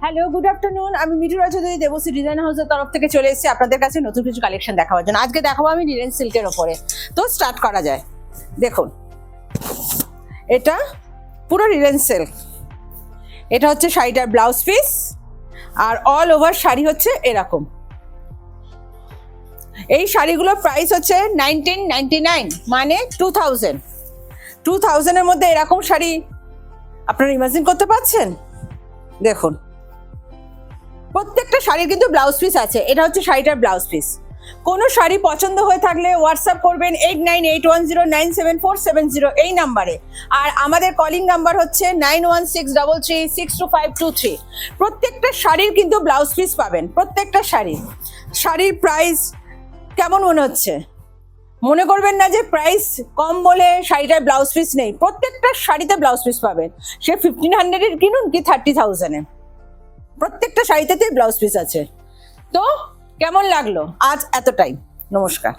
Hello, good afternoon. আমি Mithu রাজচৌধুরী Debashree design হাউসের তরফ থেকে চলে এসেছি আপনাদের কাছে নতুন কিছু কালেকশন দেখাবার জন্য। আজকে দেখাবো আমি লিনেন সিল্কের ওপরে। তো স্টার্ট করা যায়। দেখুন, এটা পুরো লিনেন সিল্ক। এটা হচ্ছে শাড়িটার ব্লাউজ পিস, আর অল ওভার শাড়ি হচ্ছে এরকম। এই শাড়িগুলোর প্রাইস হচ্ছে 1999, মানে 2000 এর মধ্যে এরকম শাড়ি আপনারা ইমাজিন করতে পারছেন? দেখুন, প্রত্যেকটা শাড়ির কিন্তু ব্লাউজ পিস আছে। এটা হচ্ছে শাড়িটার ব্লাউজ পিস। কোনো শাড়ি পছন্দ হয়ে থাকলে হোয়াটসঅ্যাপ করবেন 8981097470 এই নাম্বারে। আর আমাদের কলিং নাম্বার হচ্ছে 9163362523। প্রত্যেকটা শাড়ির কিন্তু ব্লাউজ পিস পাবেন, প্রত্যেকটা শাড়ির প্রাইস কেমন মনে হচ্ছে? মনে করবেন না যে প্রাইস কম বলে শাড়িটার ব্লাউজ পিস নেই। প্রত্যেকটা শাড়িতে ব্লাউজ পিস পাবেন, সে 1500-এর কিনুন কি 30,000-এ, প্রত্যেকটা শাড়িতে ব্লাউজ পিস আছে। তো কেমন লাগলো আজ এতটাই? নমস্কার।